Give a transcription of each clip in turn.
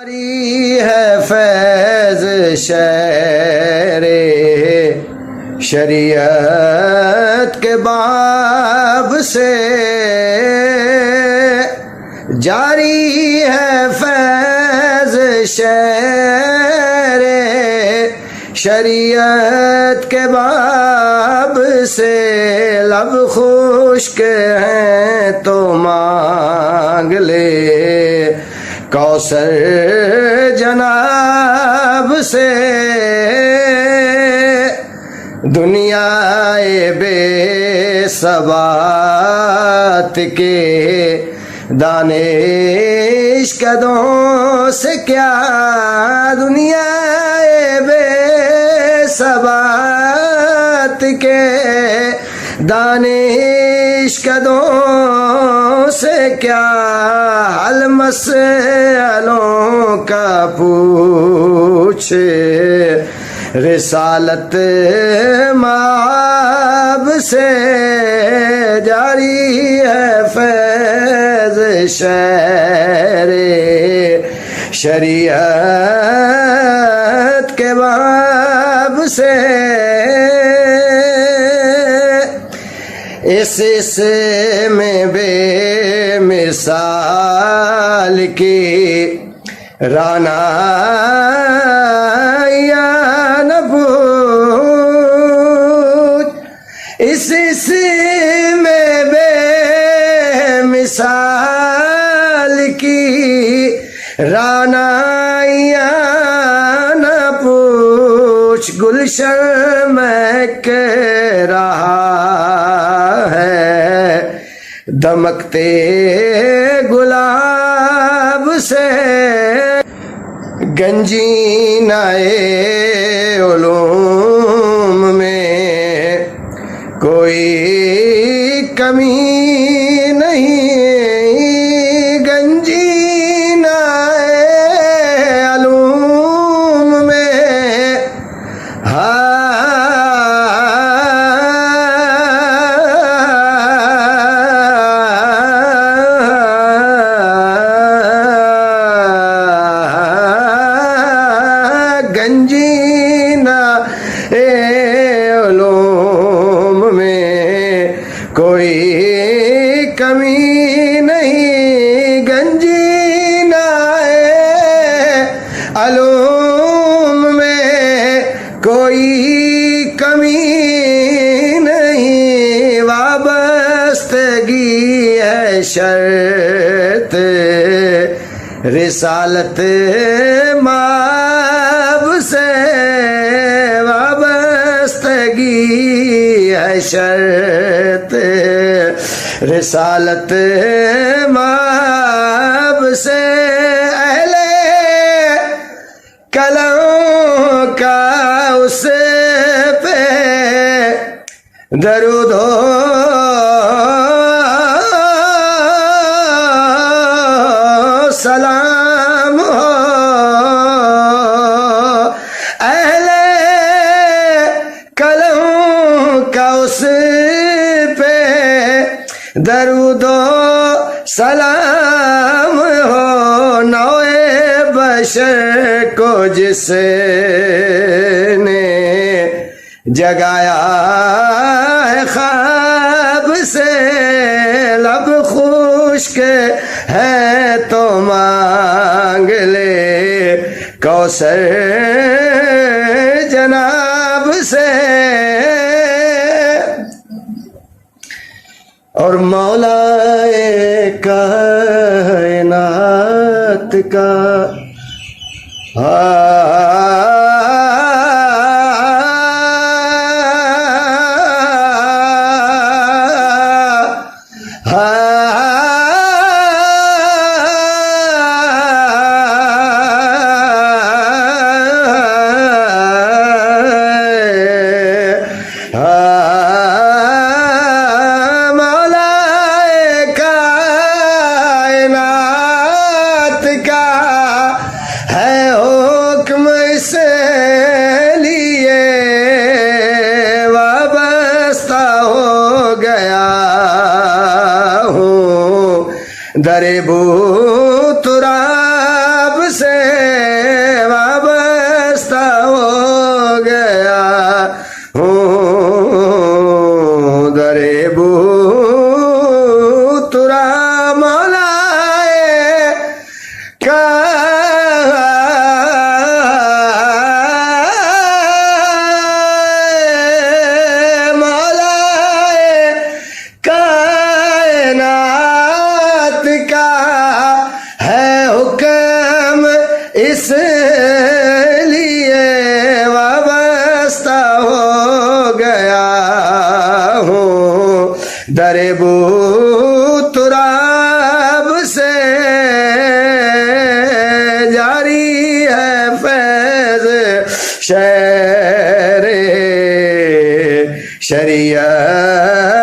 جاری ہے فیض شعر شریعت کے باب سے، جاری ہے فیض شعر شریعت کے باب سے، لب خشک ہیں تو مانگ لے کوثر جناب سے، دنیا بے ثبات کے دانش قدوں سے کیا، دنیا بے ثبات کے دانش قدوں سے کیا، حل مسئلوں کا پوچھے رسالت مآب سے، جاری ہے فیض شعر شریعت کے باب سے، اس میں بے مثال کی رانا یا نبوت، اس میں بے مثال کی رانا یا نہ پوچھ، گلشن مہک رہا ہے دمکتے گلاب سے، گنجینہ علوم میں کوئی کمی نہیں، گنجینہ علوم میں گنجینہ علوم میں کوئی کمی نہیں، گنجینہ علوم میں کوئی کمی نہیں، وابستگی ہے شرط رسالت مآب سے، وابستگی ہے شرط رسالت مآب سے، اہل قلم کا اس پہ درود ہو سلام ہو، اہل قلم کا اس پہ درود و سلام ہو، نوع بشر کو جس نے جگایا ہے خواب سے، لب خشک ہے تو مانگ لے کوثر جناب سے، اور مولا کائنات کا در بو تراب سے کائنات کا ہے حکم، اس لیے وابستہ ہو گیا ہوں، در بو تراب سے جاری ہے فیض شہر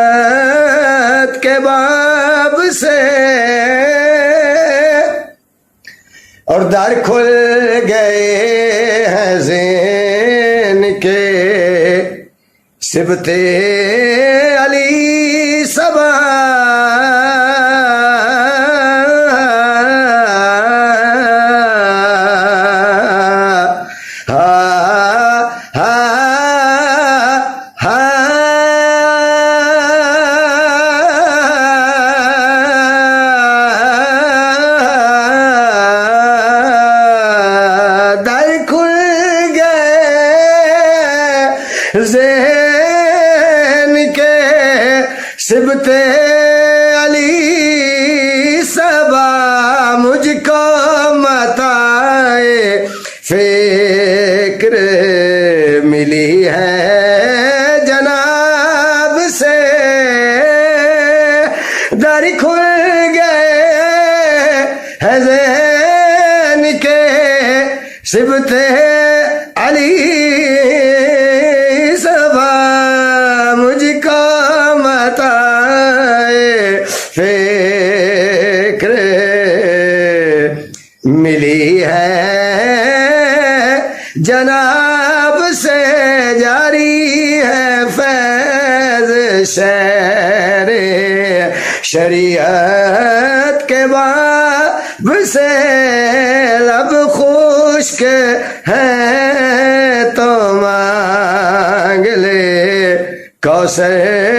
شریعت کے باب سے، اور در کھل گئے ہیں ذہن کے صبت علی صبا، ذہن کے صبت علی صبا، مجھ کو متائے فکر ملی ہے جناب سے، در کھل گئے ہے ذہن کے صبت علی صبا، مجھ کو متائے فکر ملی ہے جناب سے، جاری ہے فیض شہر شریعت کے باب سے، لب خشک ہے تو مانگ لے کوثر